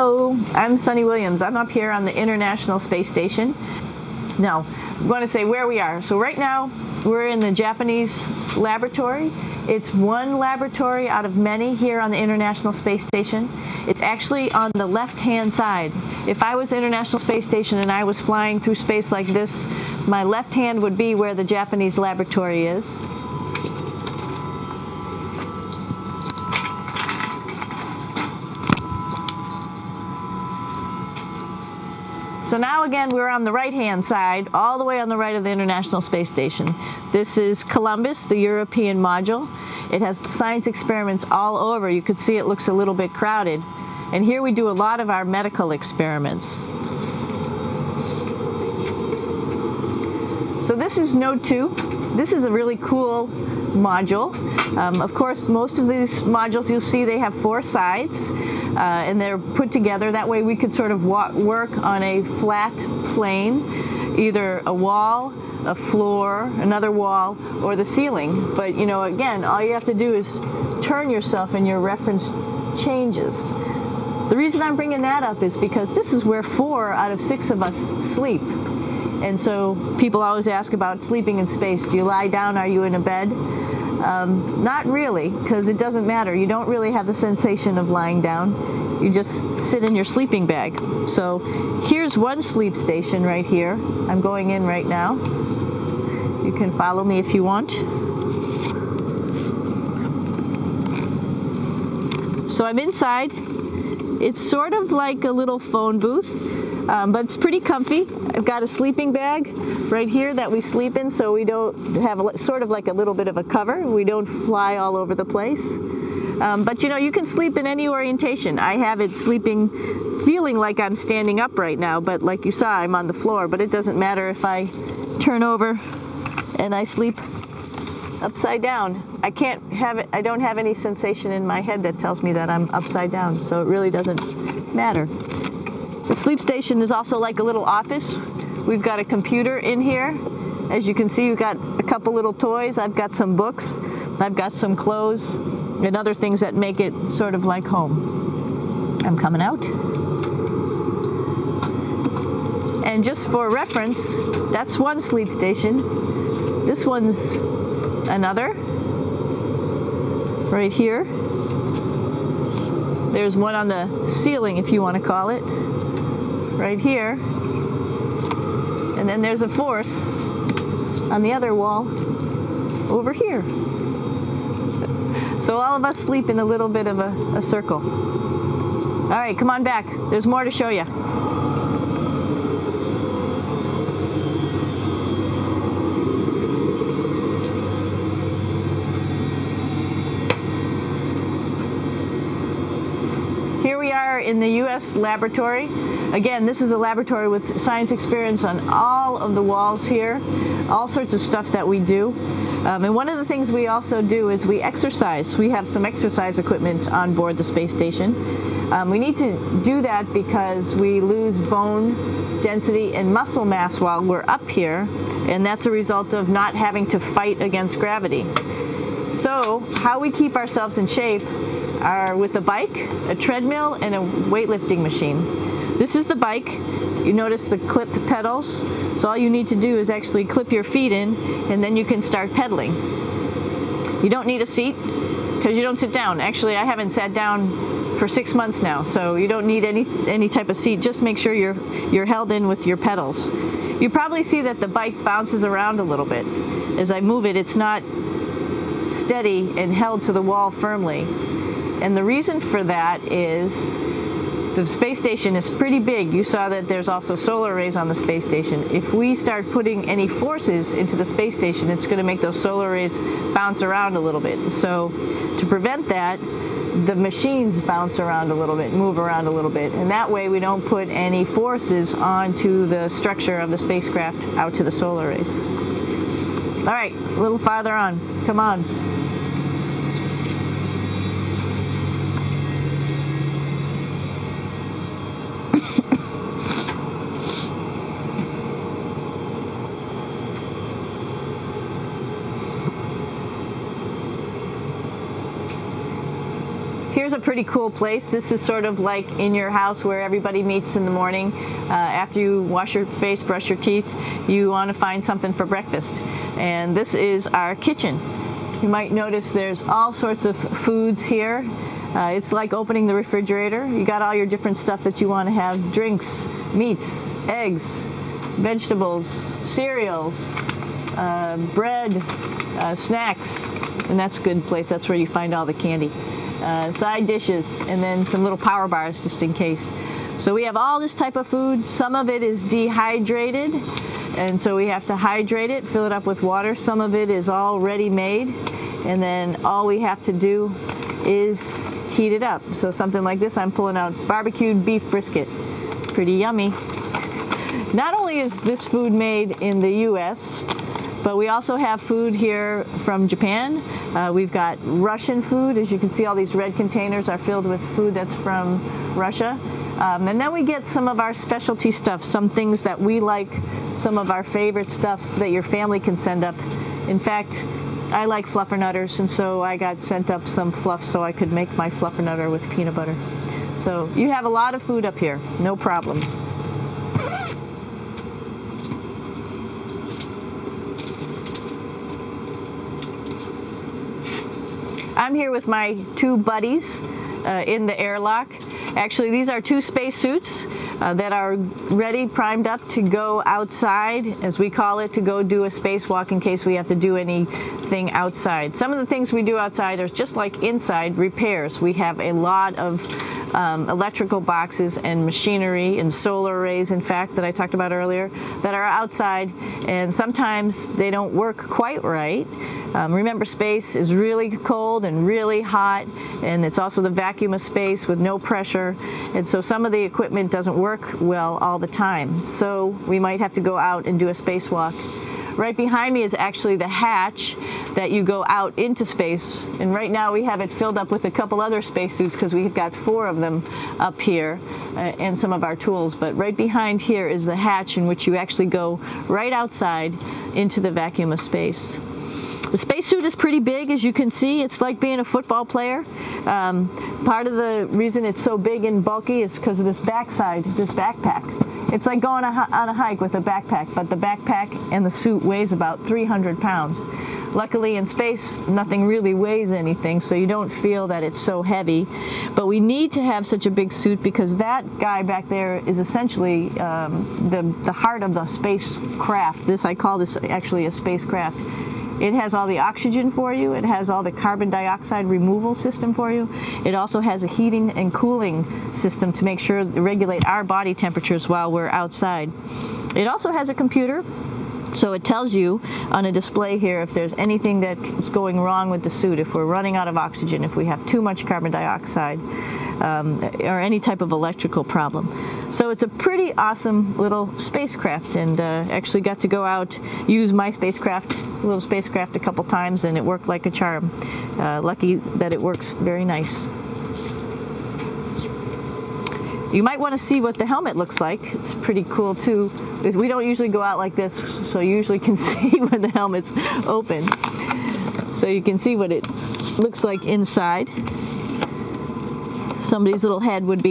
Hello, I'm Sunny Williams. I'm up here on the International Space Station. Now, I'm going to say where we are. So right now, we're in the Japanese laboratory. It's one laboratory out of many here on the International Space Station. It's actually on the left-hand side. If I was the International Space Station and I was flying through space like this, my left hand would be where the Japanese laboratory is. So now again, we're on the right-hand side, all the way on the right of the International Space Station. This is Columbus, the European module. It has science experiments all over. You can see it looks a little bit crowded. And here we do a lot of our medical experiments. So this is Node 2. This is a really cool module. Of course, most of these modules you'll see they have 4 sides and they're put together. That way we could sort of work on a flat plane, either a wall, a floor, another wall, or the ceiling. But you know, again, all you have to do is turn yourself and your reference changes. The reason I'm bringing that up is because this is where 4 out of 6 of us sleep. And so people always ask about sleeping in space. Do you lie down? Are you in a bed? Not really, because it doesn't matter. You don't really have the sensation of lying down. You just sit in your sleeping bag. So here's one sleep station right here. I'm going in right now. You can follow me if you want. So I'm inside. It's sort of like a little phone booth, but it's pretty comfy. I've got a sleeping bag right here that we sleep in, so we don't have sort of like a little bit of a cover. We don't fly all over the place. But you know, you can sleep in any orientation. I have it feeling like I'm standing up right now, but like you saw, I'm on the floor. But it doesn't matter if I turn over and I sleep upside down. I don't have any sensation in my head that tells me that I'm upside down, so it really doesn't matter. The sleep station is also like a little office. We've got a computer in here. As you can see, we've got a couple little toys. I've got some books. I've got some clothes and other things that make it sort of like home. I'm coming out. And just for reference, that's one sleep station. This one's another. Right here. There's one on the ceiling, if you want to call it. Right here. And then there's a 4th on the other wall over here. So all of us sleep in a little bit of a circle. All right, come on back. There's more to show you. Here we are in the U.S. laboratory. Again, this is a laboratory with science experiments on all of the walls here, all sorts of stuff that we do. And one of the things we also do is we exercise. We have some exercise equipment on board the space station. We need to do that because we lose bone density and muscle mass while we're up here, and that's a result of not having to fight against gravity. So how we keep ourselves in shape are with a bike, a treadmill, and a weightlifting machine. This is the bike. You notice the clip pedals. So all you need to do is actually clip your feet in, and then you can start pedaling. You don't need a seat because you don't sit down. Actually, I haven't sat down for 6 months now, so you don't need any type of seat. Just make sure you're held in with your pedals. You probably see that the bike bounces around a little bit. As I move it, it's not steady and held to the wall firmly. And the reason for that is the space station is pretty big. You saw that there's also solar arrays on the space station. If we start putting any forces into the space station, it's going to make those solar arrays bounce around a little bit. So to prevent that, the machines bounce around a little bit, move around a little bit. And that way we don't put any forces onto the structure of the spacecraft out to the solar arrays. All right, a little farther on. Come on. here's a pretty cool place. This is sort of like in your house where everybody meets in the morning. After you wash your face, brush your teeth, you want to find something for breakfast. And this is our kitchen. You might notice there's all sorts of foods here. It's like opening the refrigerator. You got all your different stuff that you want to have: drinks, meats, eggs, vegetables, cereals, bread, snacks, and that's a good place. That's where you find all the candy. Side dishes, and then some little power bars just in case. So we have all this type of food. Some of it is dehydrated, and so we have to hydrate it, fill it up with water. Some of it is already made, and then all we have to do is heat it up. So something like this, I'm pulling out barbecued beef brisket. Pretty yummy. Not only is this food made in the US, but we also have food here from Japan. We've got Russian food. As you can see, all these red containers are filled with food that's from Russia. And then we get some of our specialty stuff, some things that we like, some of our favorite stuff that your family can send up. In fact, I like fluffernutters, and so I got sent up some fluff so I could make my fluffernutter with peanut butter. So you have a lot of food up here, no problems. I'm here with my two buddies in the airlock. Actually, these are two spacesuits that are ready, primed up to go outside, as we call it, to go do a spacewalk in case we have to do anything outside. Some of the things we do outside are just like inside, repairs. We have a lot of electrical boxes and machinery and solar arrays, in fact, that I talked about earlier, that are outside, and sometimes they don't work quite right. Remember, space is really cold and really hot, and it's also the vacuum of space with no pressure, and so some of the equipment doesn't work well all the time. So we might have to go out and do a spacewalk. Right behind me is actually the hatch that you go out into space, and right now we have it filled up with a couple other spacesuits because we've got 4 of them up here and some of our tools. But right behind here is the hatch in which you actually go right outside into the vacuum of space. The spacesuit is pretty big, as you can see. It's like being a football player. Part of the reason it's so big and bulky is because of this backside, this backpack. It's like going on a hike with a backpack, but the backpack and the suit weighs about 300 pounds. Luckily, in space, nothing really weighs anything, so you don't feel that it's so heavy. But we need to have such a big suit because that guy back there is essentially the heart of the spacecraft. I call this actually a spacecraft. It has all the oxygen for you. It has all the carbon dioxide removal system for you. It also has a heating and cooling system to make sure to regulate our body temperatures while we're outside. It also has a computer, so it tells you on a display here if there's anything that's going wrong with the suit, if we're running out of oxygen, if we have too much carbon dioxide, or any type of electrical problem. So it's a pretty awesome little spacecraft, and actually got to go out, use my little spacecraft a couple times, and it worked like a charm. Lucky that it works very nice. You might want to see what the helmet looks like. It's pretty cool too. We don't usually go out like this, so you usually can see when the helmet's open. So you can see what it looks like inside. Somebody's little head would be